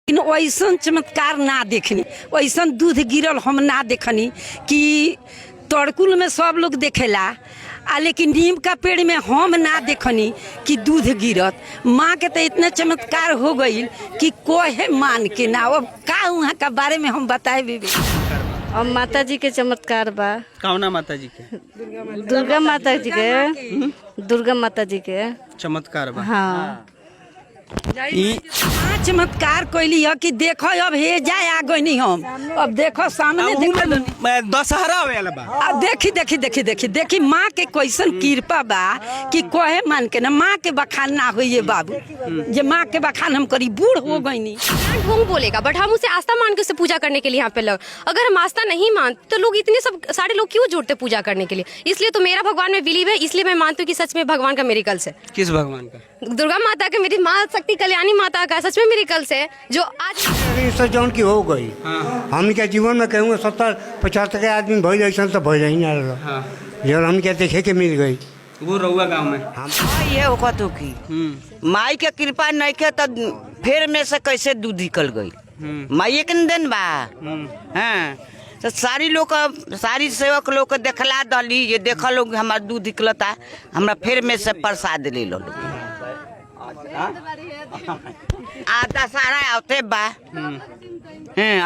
लेकिन वैसन चमत्कार ना देखनी, वैसन दूध गिरल हम ना देखनी कि तड़कुल में सब लोग देखेला लेकिन नीम का पेड़ में हम ना देखनी कि दूध गिरत। माँ के तो इतना चमत्कार हो गई कि कोई मान के ना। अब का वहाँ का बारे में हम बताए बेबी। और माता जी के चमत्कार बा। कौना माता जी के? दुर्गा माता जी के। दुर्गा माता जी के चमत्कार बा। हाँ चमत्कार कैली है कि देखो अब हे जाए आ गई हम। अब देखो सामने देखो दशहरा वाला बा। देखी देखी देखी देखी देखी माँ के कैसन कृपा बा कि कोहे मान के ना माँ के बखान ना हुई बाबू। जे माँ के बखान हम करी बूढ़ हो गई नी ढोंग बोलेगा, बट हम उसे आस्था मान के उसे पूजा करने के लिए यहाँ पे लोग। अगर हम आस्था नहीं मानते तो लोग इतने सब सारे लोग क्यों जुड़ते पूजा करने के लिए? इसलिए तो मेरा भगवान में बिलीव है, इसलिए मैं मानती हूँ कि सच में भगवान का मेरिकल्स है। किस भगवान का? दुर्गा माता का, मेरी माँ शक्ति कल्याणी माता का सच में मेरिकल्स है जो आज जौन की हो गई। हम क्या जीवन में कहूँगा 70-50 के आदमी भइल ऐसा तो भइल ही ना रहा जो हम क्या देखे के मिल गई वो रहुआ गाँव में। ये होकतो की माई के कृपा नहीं के तो फिर में से कैसे दूध निकल गई। माई के दिन बा। हाँ तो सारी लोग सारी सेवक लोग के देखला दली ये देखा लोग हमारा दूध निकलता, हमरा फिर में से प्रसाद ले लो। दशहरा आते बा।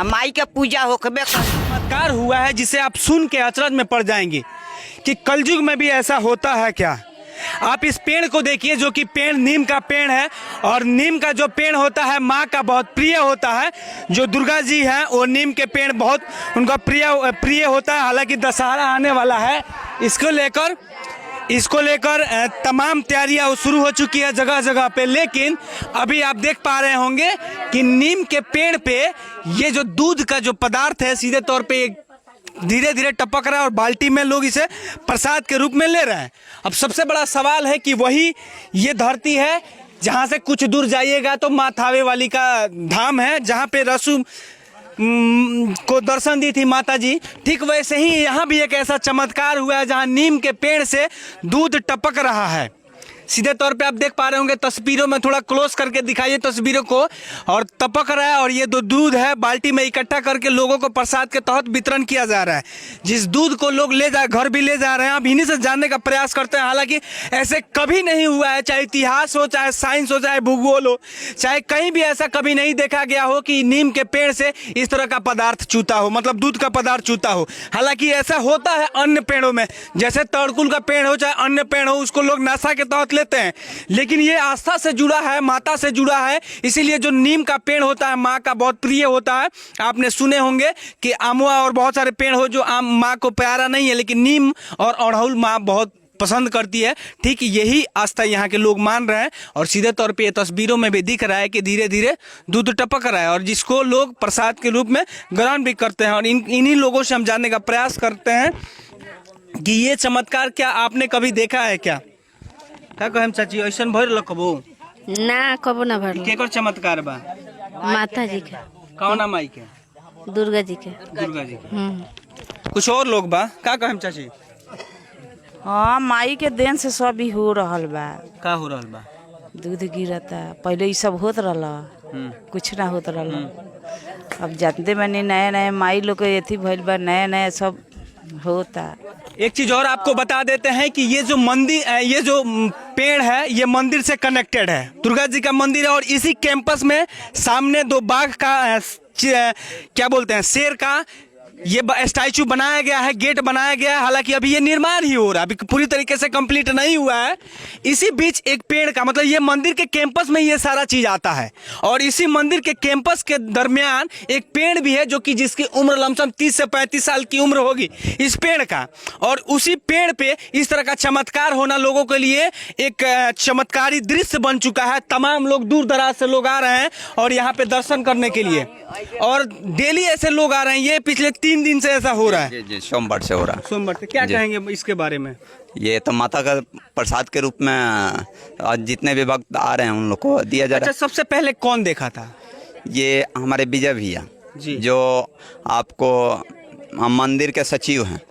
माई के पूजा होकबे चमत्कार हुआ है जिसे आप सुन के अचरज में पड़ जाएंगे कि कलयुग में भी ऐसा होता है क्या। आप इस पेड़ को देखिए जो कि पेड़ नीम का पेड़ है और नीम का जो पेड़ होता है माँ का बहुत प्रिय होता है। जो दुर्गा जी हैं वो नीम के पेड़ बहुत उनका प्रिय होता है। हालांकि दशहरा आने वाला है, इसको लेकर तमाम तैयारियां शुरू हो चुकी है जगह जगह पे। लेकिन अभी आप देख पा रहे होंगे कि नीम के पेड़ पे ये जो दूध का जो पदार्थ है सीधे तौर पे धीरे धीरे टपक रहा है और बाल्टी में लोग इसे प्रसाद के रूप में ले रहे हैं। अब सबसे बड़ा सवाल है कि वही ये धरती है जहाँ से कुछ दूर जाइएगा तो माँ थावे वाली का धाम है, जहाँ पे रसू को दर्शन दी थी माता जी। ठीक वैसे ही यहाँ भी एक ऐसा चमत्कार हुआ है जहाँ नीम के पेड़ से दूध टपक रहा है। सीधे तौर पे आप देख पा रहे होंगे तस्वीरों में, थोड़ा क्लोज करके दिखाइए तस्वीरों को। और टपक रहा है और ये जो दूध है बाल्टी में इकट्ठा करके लोगों को प्रसाद के तहत वितरण किया जा रहा है। जिस दूध को लोग ले जा घर भी ले जा रहे हैं। आप इन्हीं से जानने का प्रयास करते हैं। हालांकि ऐसे कभी नहीं हुआ है, चाहे इतिहास हो, चाहे साइंस हो, चाहे भूगोल हो, चाहे कहीं भी ऐसा कभी नहीं देखा गया हो कि नीम के पेड़ से इस तरह का पदार्थ चूता हो, मतलब दूध का पदार्थ चूता हो। हालांकि ऐसा होता है अन्य पेड़ों में, जैसे तड़कुल का पेड़ हो चाहे अन्य पेड़ हो, उसको लोग नशा के तहत लेते हैं। लेकिन ये आस्था से जुड़ा है, माता से जुड़ा है, इसीलिए जो नीम का पेड़ होता है माँ का बहुत प्रिय होता है। आपने सुने होंगे कि आमवा और बहुत सारे पेड़ हो जो आम माँ को प्यारा नहीं है, लेकिन नीम और अड़हुल माँ बहुत पसंद करती है। ठीक यही आस्था यहाँ के लोग मान रहे हैं और सीधे तौर पे ये तस्वीरों में भी दिख रहा है कि धीरे धीरे दूध टपक रहा है और जिसको लोग प्रसाद के रूप में ग्रहण भी करते हैं। और इन्हीं लोगों से हम जानने का प्रयास करते हैं कि ये चमत्कार क्या आपने कभी देखा है क्या? क्या कहम चाची, ऐसा भर लकबो ना कबो ना भर। केकर चमत्कार बा? माता जी के। कौना माई के? दुर्गा जी के। दुर्गा जी के। कुछ और लोग बा? क्या कहम चाची? हाँ माई के देन से सब भी हो रहल बा। का हो रहल बा? दूध गिरता, पहले ये सब होत रहला, कुछ ना होत रहला। अब जानते मैंने नया नया माई लोग के एथी भइल बा, नया नया सब होता। एक चीज और आपको बता देते हैं कि ये जो मंदिर, ये जो पेड़ है ये मंदिर से कनेक्टेड है, दुर्गा जी का मंदिर है। और इसी कैंपस में सामने दो बाघ का क्या बोलते हैं, शेर का ये स्टैचू बनाया गया है, गेट बनाया गया है। हालांकि अभी ये निर्माण ही हो रहा है, अभी पूरी तरीके से कंप्लीट नहीं हुआ है। इसी बीच एक पेड़ का, मतलब ये मंदिर के कैंपस में ये सारा चीज आता है और इसी मंदिर के कैंपस के दरमियान एक पेड़ भी है जो कि जिसकी उम्र लमसम 30 से 35 साल की उम्र होगी इस पेड़ का। और उसी पेड़ पे इस तरह का चमत्कार होना लोगों के लिए एक चमत्कारी दृश्य बन चुका है। तमाम लोग दूर दराज से लोग आ रहे हैं और यहाँ पे दर्शन करने के लिए, और डेली ऐसे लोग आ रहे हैं। ये पिछले 3 दिन से ऐसा हो रहा है। जी सोमवार से हो रहा है। सोमवार से क्या कहेंगे इसके बारे में? ये तो माता का प्रसाद के रूप में आज जितने भी भक्त आ रहे हैं उन लोग को दिया जा रहा है। अच्छा, सबसे पहले कौन देखा था? ये हमारे विजय भैया जी, जो आपको मंदिर के सचिव हैं,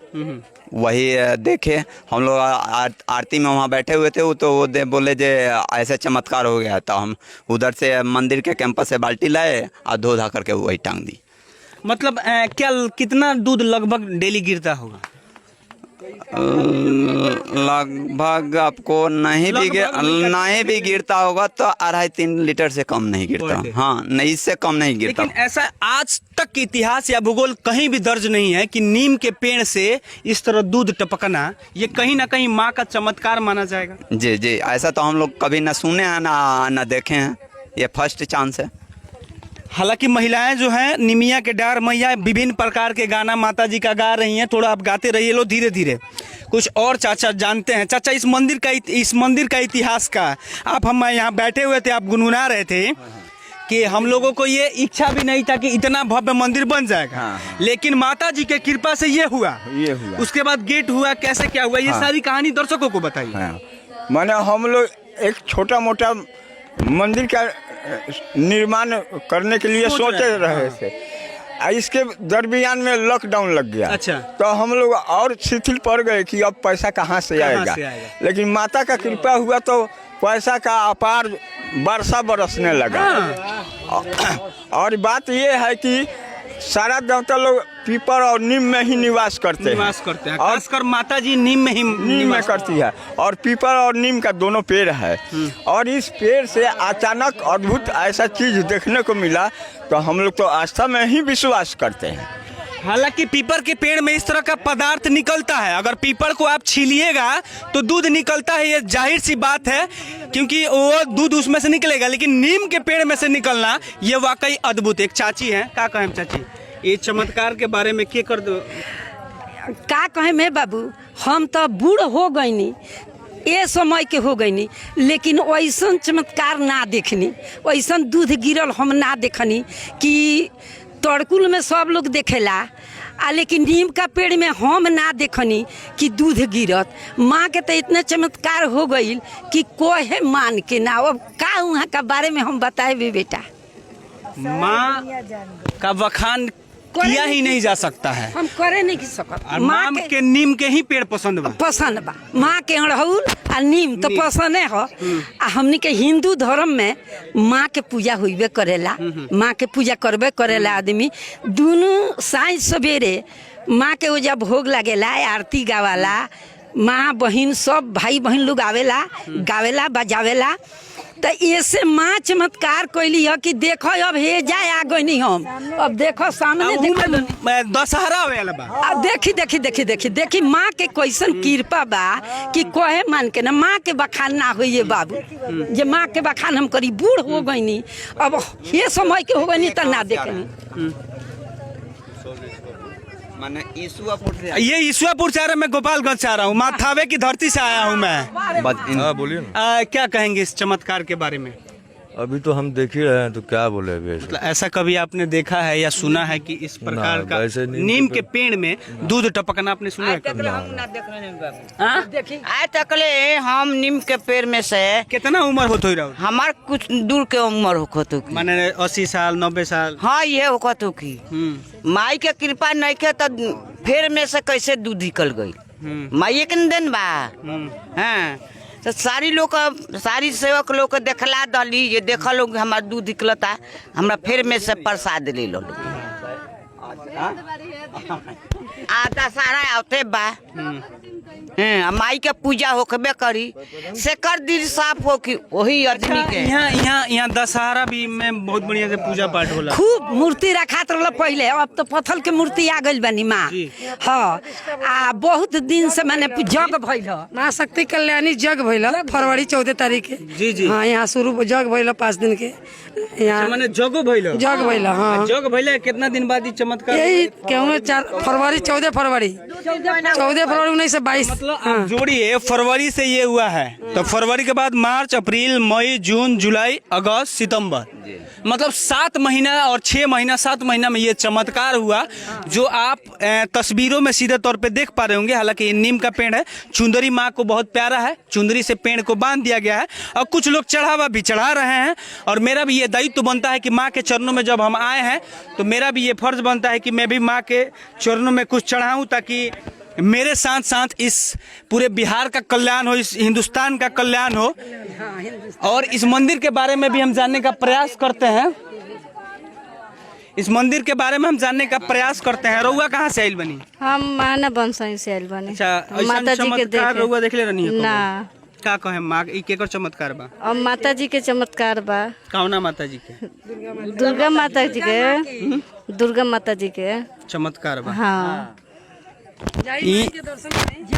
वही देखे। हम लोग आरती में वहाँ बैठे हुए थे, तो वो बोले जे ऐसे चमत्कार हो गया। तो हम उधर से मंदिर के कैंपस से बाल्टी लाए और धो धा करके वही टांग दी। मतलब क्या कितना दूध लगभग डेली गिरता होगा? लगभग आपको नहीं भी गिरता होगा तो 2.5-3 लीटर से कम नहीं गिरता। हाँ, नहीं, इससे कम नहीं गिरता। लेकिन ऐसा आज तक के इतिहास या भूगोल कहीं भी दर्ज नहीं है कि नीम के पेड़ से इस तरह दूध टपकना, ये कहीं ना कहीं माँ का चमत्कार माना जाएगा। जी जी, ऐसा तो हम लोग कभी ना सुने हैं ना देखे हैं, ये फर्स्ट चांस है। हालांकि महिलाएं जो हैं निमिया के डार मैया विभिन्न प्रकार के गाना माता जी का गा रही हैं। थोड़ा आप गाते रहिए लो धीरे धीरे। कुछ और चाचा जानते हैं। चाचा, इस मंदिर का इतिहास का आप हम यहाँ बैठे हुए थे, आप गुनगुना रहे थे कि हम लोगों को ये इच्छा भी नहीं था कि इतना भव्य मंदिर बन जाएगा, लेकिन माता जी के कृपा से ये हुआ। उसके बाद गेट हुआ, कैसे क्या हुआ, ये सारी कहानी दर्शकों को बताइए। माने हम लोग एक छोटा मोटा मंदिर का निर्माण करने के लिए सोच रहे थे। इसके दरमियान में लॉकडाउन लग गया। अच्छा। तो हम लोग और शिथिल पड़ गए कि अब पैसा कहाँ से आएगा। लेकिन माता का कृपा हुआ तो पैसा का अपार वर्षा बरसने लगा। और बात ये है कि सारा देवता लोग पीपल और नीम में ही निवास करते हैं। और खासकर माता जी नीम में करती है। और पीपल और नीम का दोनों पेड़ है। और इस पेड़ से अचानक अद्भुत ऐसा चीज देखने को मिला, तो हम लोग तो आस्था में ही विश्वास करते हैं। हालांकि पीपल के पेड़ में इस तरह का पदार्थ निकलता है, अगर पीपल को आप छीलिएगा तो दूध निकलता है, ये जाहिर सी बात है, क्योंकि वो दूध उसमें से निकलेगा। लेकिन नीम के पेड़ में से निकलना ये वाकई अद्भुत। एक चाची हैं, क्या कहें चाची, ये चमत्कार के बारे में क्या कर दो? का कहे मैं बाबू, हम तो बूढ़ हो गईनी, ये समय के हो गईनी, लेकिन वैसन चमत्कार ना देखनी, वैसन दूध गिरल हम ना देखनी कि तड़कुल में सब लोग देखेला, लेकिन नीम का पेड़ में हम ना देखनी कि दूध गिरत। माँ के तो इतने चमत्कार हो गई कि कोई मान के ना। अब का वहाँ का बारे में हम बताए भी बेटा, माँ का बखान किया ही नहीं जा सकता है। हम करे नहीं सकते। माँ के नीम के ही पेड़ पसंद बा। माँ के अड़हुल और नीम तो पसंद हो। हमनी के हिंदू धर्म में माँ के पूजा हुईबे करेला, माँ के पूजा करबे करेला आदमी। दोनों साँझ सवेरे माँ के वो जब भोग लगेला, आरती गावाला, माँ बहन सब भाई बहन लोग आवेला, गावेला बजावेला। तो ऐसे माँ चमत्कार कैली है कि देखो अब हे जाए आ गई नहीं हम। अब देखो सामने दशहरा वाला बा। अब देखी माँ के कैसन कृपा बा कि कोहे मान के ना माँ के बखान ना होइए बाबू। जे माँ के बखान हम करी, बूढ़ हो गई नहीं, अब ये समय के हो गई नहीं तो ना देखनी। ये ईश्वरपुर से आ रहा, मैं गोपालगंज से आ रहा हूँ, माथावे की धरती से आया हूँ मैं। बोलिए ना। क्या कहेंगे इस चमत्कार के बारे में? अभी तो हम देख ही रहे हैं, तो क्या बोले। मतलब ऐसा कभी आपने देखा है या सुना है कि इस प्रकार का नीम के पेड़ में दूध टपकना आपने सुना है? आए तकले हम नीम के पेड़ में से कितना उम्र होतो रहो? हमार कुछ दूर के उम्र होतो की, माने 80 साल 90 साल। हाँ, ये होतो की माई के कृपा नहीं के तो पेड़ में से कैसे दूध निकल गई। माई के दिन बा। हाँ, तो सारी सेवक लोग के देखला दली, ये देखा लोग हमारा दूध निकलता, हमरा फिर में से प्रसाद ले लो। दशहरा आवते बा, माई के पूजा होकबे करी, सेकर दिल साफ हो कि वही आदमी के। यहाँ दशहरा भी में बहुत बढ़िया से पूजा पाठ होला। खूब मूर्ति रखात रहल पहले, अब तो पत्थर के मूर्ति आ गई बनी माँ। हाँ, बहुत दिन से मैंने जग भइल, माँ शक्ति कल्याणी जग भइल फरवरी 14 तारीख के। जी जी। हाँ, यहाँ शुरू जग भइल 5 दिन के। यहाँ मैंने जग भइल। हाँ, जग भइल। कितना दिन बाद चमत्कार? यही क्यों 4 फरवरी 14 फरवरी 1922। मतलब जोड़िए, फरवरी से ये हुआ है, तो फरवरी के बाद मार्च, अप्रैल, मई, जून, जुलाई, अगस्त, सितंबर, मतलब 7 महीना और 6 महीना, 7 महीना में ये चमत्कार हुआ जो आप तस्वीरों में सीधे तौर पे देख पा रहे होंगे। हालांकि ये नीम का पेड़ है, चुंदरी माँ को बहुत प्यारा है, चुंदरी से पेड़ को बांध दिया गया है और कुछ लोग चढ़ावा भी चढ़ा रहे हैं। और मेरा भी ये दायित्व बनता है कि माँ के चरणों में जब हम आए हैं तो मेरा भी ये फर्ज बनता है कि मैं भी माँ के चरणों में कुछ चढ़ाऊँ, ताकि मेरे साथ साथ इस पूरे बिहार का कल्याण हो, इस हिंदुस्तान का कल्याण हो। और इस मंदिर के बारे में भी हम जानने का प्रयास करते हैं। इस मंदिर के बारे में हम जानने का प्रयास करते हैं। रउआ कहाँ से आइल बनी? हम माना बंसई से आइल बनी। अच्छा, माता जी के देखे रउआ देखले रहनी है? ना। का कहे माँ ई केकर चमत्कार बा? और माता जी के चमत्कार बा। कौना माता जी के? दुर्गा माता जी के। दुर्गा माता जी के चमत्कार बा। हाँ।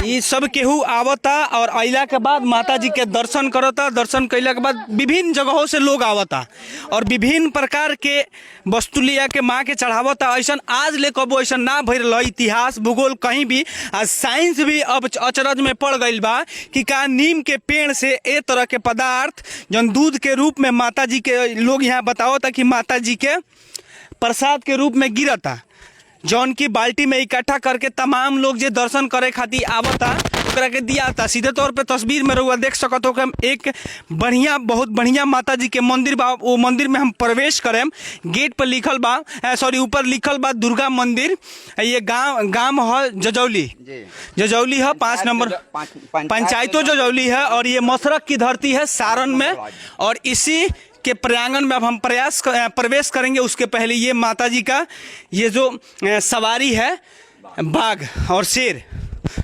ई सब केहू आवता और अइला के बाद माता जी के दर्शन करता। दर्शन कैला के बाद विभिन्न जगहों से लोग आवता और विभिन्न प्रकार के वस्तु लिया के माँ के चढ़ावता। ऐसा आज ले कबो ऐसा ना भइल रहा। इतिहास भूगोल कहीं भी, आज साइंस भी अब अचरज में पड़ गई बा कि का नीम के पेड़ से ए तरह के पदार्थ जन दूध के रूप में माता जी के लोग यहाँ बतावता कि माता जी के प्रसाद के रूप में गिरता, जौन की बाल्टी में इकट्ठा करके तमाम लोग जो दर्शन करे खातिर आवता ओकरा के दिया था। सीधे तौर पे तस्वीर में रउआ देख सकत हो कि हम एक बढ़िया, बहुत बढ़िया माता जी के मंदिर बा। वो मंदिर में हम प्रवेश करें, गेट पर लिखल बा, सॉरी ऊपर लिखल बा दुर्गा मंदिर। ये गांव है जजौली, जजौली है 5 नंबर पंचायतों जजौली है। और ये मसरक की धरती है सारण में। और इसी के प्रांगण में अब हम प्रवेश करेंगे। उसके पहले ये माता जी का ये जो सवारी है, बाघ और शेर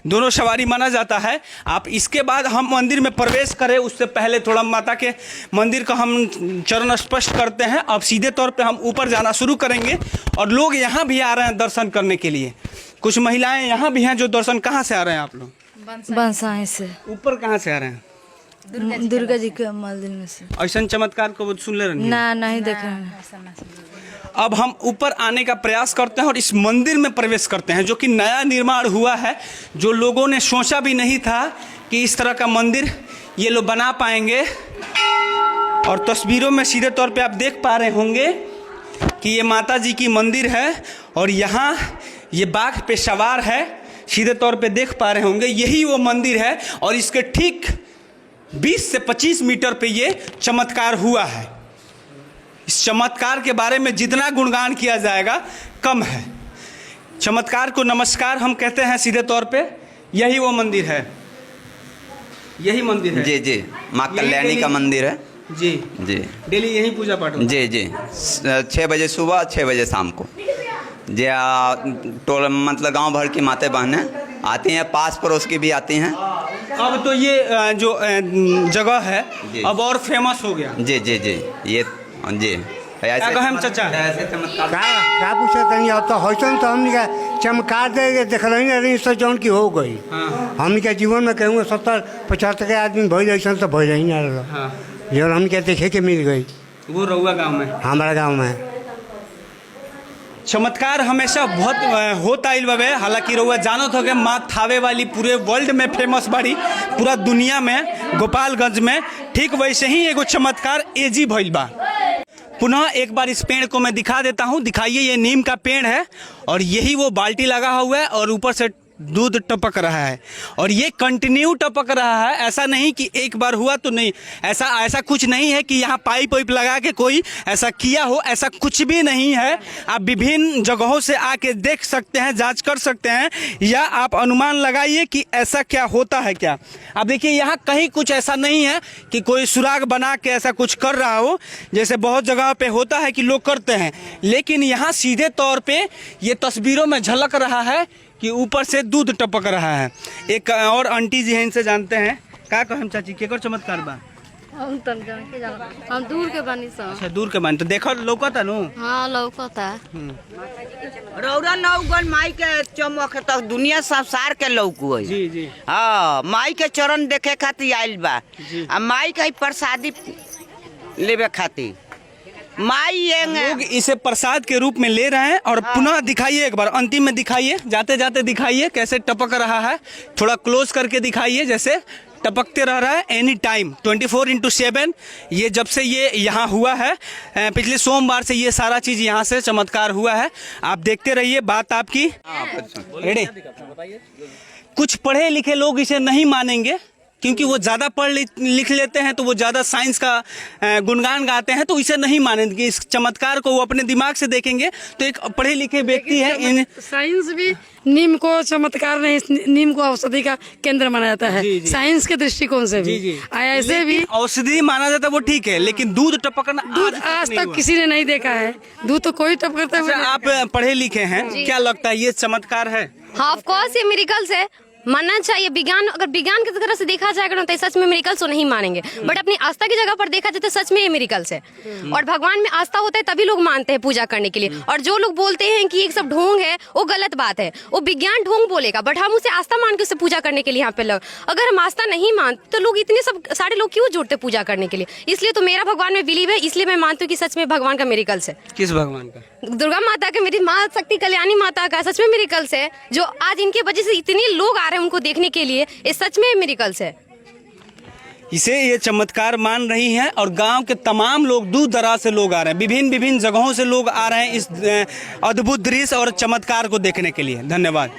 दोनों सवारी माना जाता है। आप इसके बाद हम मंदिर में प्रवेश करें उससे पहले थोड़ा माता के मंदिर का हम चरण स्पष्ट करते हैं। अब सीधे तौर पे हम ऊपर जाना शुरू करेंगे और लोग यहाँ भी आ रहे हैं दर्शन करने के लिए। कुछ महिलाएं यहाँ भी हैं जो दर्शन। कहाँ से आ रहे हैं आप लोग? बंसाई से। ऊपर कहाँ से आ रहे हैं? दुर्गा जी के मंदिर में से। ऐसा चमत्कार को सुन ले रहे? ना, नहीं देखे। अब हम ऊपर आने का प्रयास करते हैं और इस मंदिर में प्रवेश करते हैं जो कि नया निर्माण हुआ है, जो लोगों ने सोचा भी नहीं था कि इस तरह का मंदिर ये लोग बना पाएंगे। और तस्वीरों में सीधे तौर पे आप देख पा रहे होंगे कि ये माता जी की मंदिर है और यहाँ ये बाघ पे सवार है। सीधे तौर पे देख पा रहे होंगे यही वो मंदिर है और इसके ठीक 20 से 25 मीटर पे ये चमत्कार हुआ है। इस चमत्कार के बारे में जितना गुणगान किया जाएगा कम है। चमत्कार को नमस्कार हम कहते हैं सीधे तौर पे। यही वो मंदिर है, यही मंदिर है। जी जी, माँ कल्याणी का मंदिर है। जी जी, डेली यही पूजा पाठ होता है? जी जी, 6 बजे सुबह, 6 बजे शाम को। जी, टोल मतलब गांव भर की माते बहनें आती हैं, पास पड़ोस की भी आती हैं। अब तो ये जो जगह है अब और फेमस हो गया। जी जी जी, ये जी क्या कहें चाचा? का पूछा तनी अब तो होइसन तो हमने का चमकार दे देख रही नहीं सो जौन की हो गई। हमने का जीवन में कहूँगा 70-75 के आदमी भइल ऐसा तो भइल ही ना रहा। जो हम क्या देखे के मिल गई वो रउआ गाँव में, हमारा गाँव में। चमत्कार हमेशा बहुत होता आइल बाबे। हालांकि रउआ जानत हो कि माँ थावे वाली पूरे वर्ल्ड में फेमस बाड़ी, पूरा दुनिया में, गोपालगंज में। ठीक वैसे ही एगो चमत्कार एजी भइल बा। पुनः एक बार इस पेड़ को मैं दिखा देता हूँ। दिखाइए, ये नीम का पेड़ है और यही वो बाल्टी लगा हुआ है और ऊपर से दूध टपक रहा है और ये कंटिन्यू टपक रहा है। ऐसा नहीं कि एक बार हुआ तो नहीं, ऐसा कुछ नहीं है कि यहाँ पाइप वाइप लगा के कोई ऐसा किया हो, ऐसा कुछ भी नहीं है। आप विभिन्न जगहों से आके देख सकते हैं, जांच कर सकते हैं या आप अनुमान लगाइए कि ऐसा क्या होता है क्या। अब देखिए यहाँ कहीं कुछ ऐसा नहीं है कि कोई सुराग बना के ऐसा कुछ कर रहा हो, जैसे बहुत जगह पे होता है कि लोग करते हैं। लेकिन यहाँ सीधे तौर पे ये तस्वीरों में झलक रहा है कि ऊपर से दूध टपक रहा है। एक और आंटी जी हैं, इनसे जानते हैं। का कहम चाची, केकर चमत्कार बा? हम दूर के बानी सब। अच्छा, दूर के बानी तो देखो लौकता नु? हाँ, लौकता। रौरा नौगन माई के चमक तक दुनिया संसार के लौकु। जी जी, हाँ, माई के चरण देखे खातिर आइल बा। आ माई के प्रसादी लेवे खातिर माई लोग इसे प्रसाद के रूप में ले रहे हैं। और पुनः दिखाइए, एक बार अंतिम में दिखाइए, जाते जाते दिखाइए कैसे टपक रहा है। थोड़ा क्लोज करके दिखाइए, जैसे टपकते रह रहा है एनी टाइम 24/7। ये जब से ये यहाँ हुआ है, पिछले सोमवार से ये सारा चीज़ यहाँ से चमत्कार हुआ है। आप देखते रहिए। बात आपकी रेडी। कुछ पढ़े लिखे लोग इसे नहीं मानेंगे क्योंकि वो ज़्यादा पढ़ लिख लेते हैं तो वो ज़्यादा साइंस का गुणगान गाते हैं, तो इसे नहीं मानेंगे। इस चमत्कार को वो अपने दिमाग से देखेंगे। तो एक पढ़े लिखे व्यक्ति है, इन साइंस भी नीम को चमत्कार नहीं, नीम को औषधि का केंद्र माना जाता है साइंस के दृष्टिकोण से भी। ऐसे भी औषधि माना जाता है वो ठीक है, लेकिन दूध टपकना दूध आज तक किसी ने नहीं देखा है, दूध तो कोई टपकता हुआ। आप पढ़े लिखे हैं, क्या लगता है ये चमत्कार है? हाँ ऑफ कोर्स ये मेरिकल्स है, मानना चाहिए। विज्ञान, अगर विज्ञान की तरह से देखा जाएगा ना तो सच में मेरिकल्स तो नहीं मानेंगे, बट अपनी आस्था की जगह पर देखा जाए तो सच में ये मेरिकल्स है। और भगवान में आस्था होता है तभी लोग मानते हैं पूजा करने के लिए। और जो लोग बोलते हैं कि ये सब ढोंग है वो गलत बात है, वो विज्ञान ढोंग बोलेगा, बट हम उसे आस्था मान के उसे पूजा करने के लिए यहाँ पे लोग, अगर हम आस्था नहीं मानते तो लोग इतने सब सारे लोग क्यों जुड़ते पूजा करने के लिए। इसलिए तो मेरा भगवान में बिलीव है, इसलिए मैं मानती हूँ कि सच में भगवान का मेरिकल्स है। किस भगवान का? दुर्गा माता के, मेरी माँ शक्ति कल्याणी माता का सच में मेरिकल्स है, जो आज इनके वजह से इतने लोग आ रहे हैं उनको देखने के लिए। ये सच में मेरिकल्स है। इसे ये चमत्कार मान रही हैं और गांव के तमाम लोग, दूर दराज से लोग आ रहे हैं, विभिन्न विभिन्न जगहों से लोग आ रहे हैं इस अद्भुत दृश्य और चमत्कार को देखने के लिए। धन्यवाद।